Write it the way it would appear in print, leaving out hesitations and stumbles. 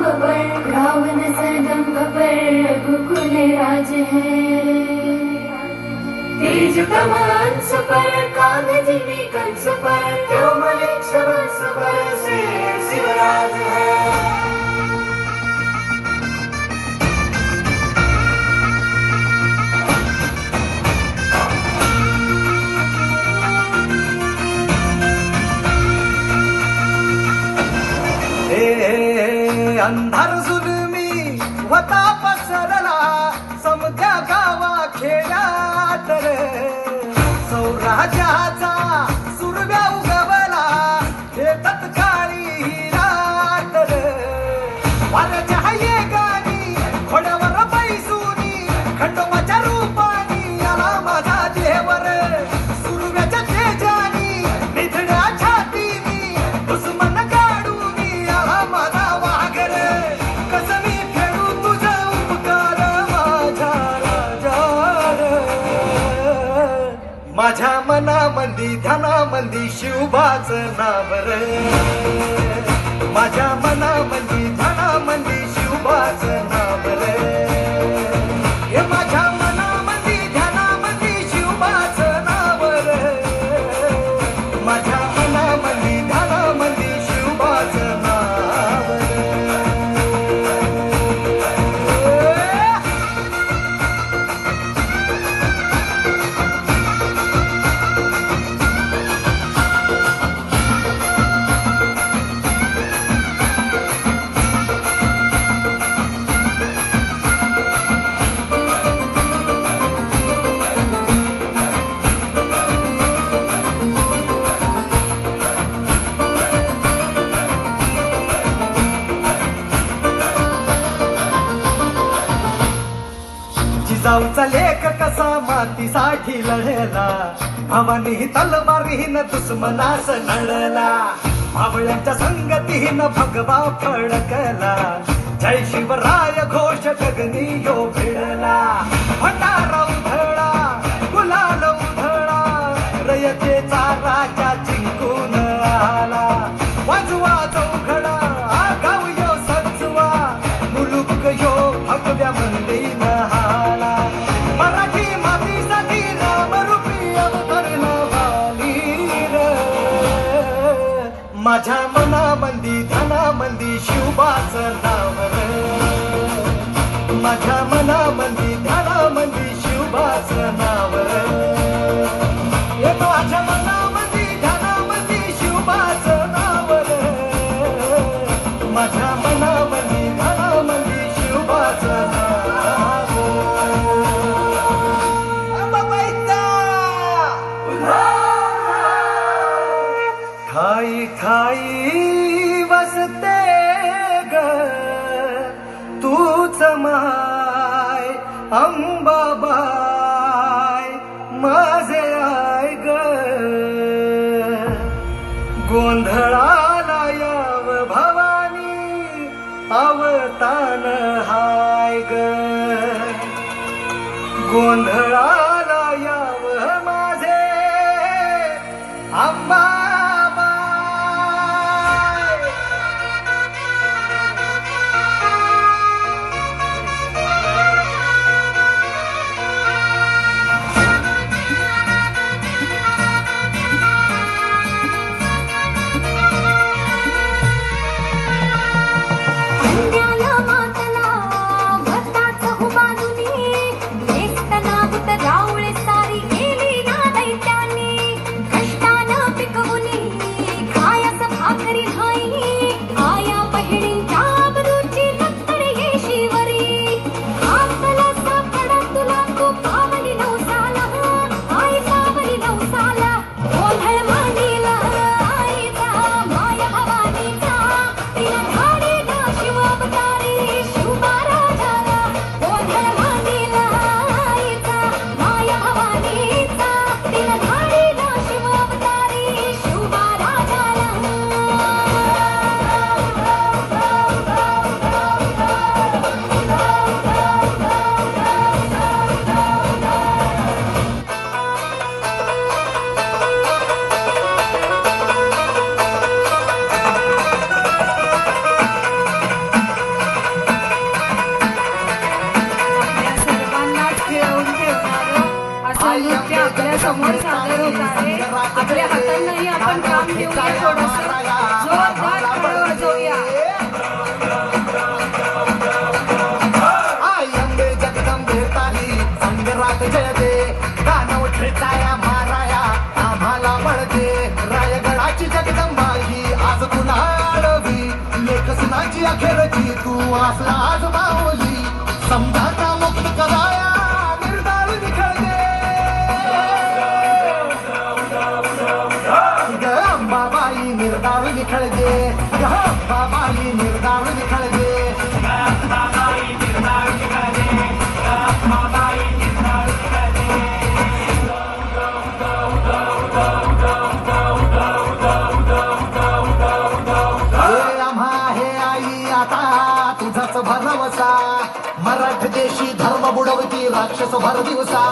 पर रावण सदम्भ पर रघुकुल राज है। तेज प्रमांस पर कागज में कंस पर त्योमलिक सबस पर से शिवराज है। अंधार जुलमी होता पसरला समध्या गावा खेळात रे, सौराज्याचा सुरव्या उगवला हे तत्काळी ही रात रे। वाऱ्याच्या हाये गाणी घोड्यावर बैसूनी खंडोबाच्या रूपानी आला माझा देवर, सुरव्याच्या तेजानी निधड्या छातीनी दुश्मन गाडूनी आला माझा वाघर। कसं मी फेडू तुझा उपकार माझ्या राजा, माझ्या मनामंदी ध्यानामंदी शिवबाचं नाव रे, माझ्या मनामंदी ध्यानामंदी शिवबाचं नाव रे। हे माझ्या मनामंदी ध्यानामंदी शिवबाचं नाव रे, माझ्या मनामंदी ध्यानामंदी शिवबाचं नाव रे। जिजाऊचा लेख कसा मातीसाठी लढला, भावानी तलवारीनं दुश्मनास नळला, भावळ्यांच्या संगतीनं भगवा फडकला, जय शिवराय घोष गगनी यो भिडला। भंडारा उधळा गुलाल उधळा रयतेचा राजा जिंकून आला, वाजवा चौघडा गाव यो सजवा मुलुक यो भगव्या मंदीन हाला। मराठी मातीसाठी रामरूपी अवतरला वालीर, माझ्या मनामंदी ध्यानामंदी शिवबाचं नाव रे, माझ्या मनामंदी ध्यानामंदी शिवबाचं नाव रे। हे माझ्या मनामंदी ध्यानामंदी शिवबाचं नाव रे, माझ्या मनामंदी ध्यानामंदी शिवबाचं नाव ठाई ठाई वसते ग तूच माय अंबाबाई माझे आय ग, गोंधळाला याव भवानी अवतान हाय ग, गोंधळाला याव माझे अंबाबाई। अंड्याला मातला भरताच हुबादुनी, नेसतना बुट अखेरची तू असला आज माऊली समजाचा मुक्त कराया निर्दाळ निखळते ग अंबाबाई निर्दाळ निखळते ग अंबाबाई निर्दाळ निखळते तुझाच भरवसा मराठ देशी धर्म बुडवती राक्षस भर दिवसा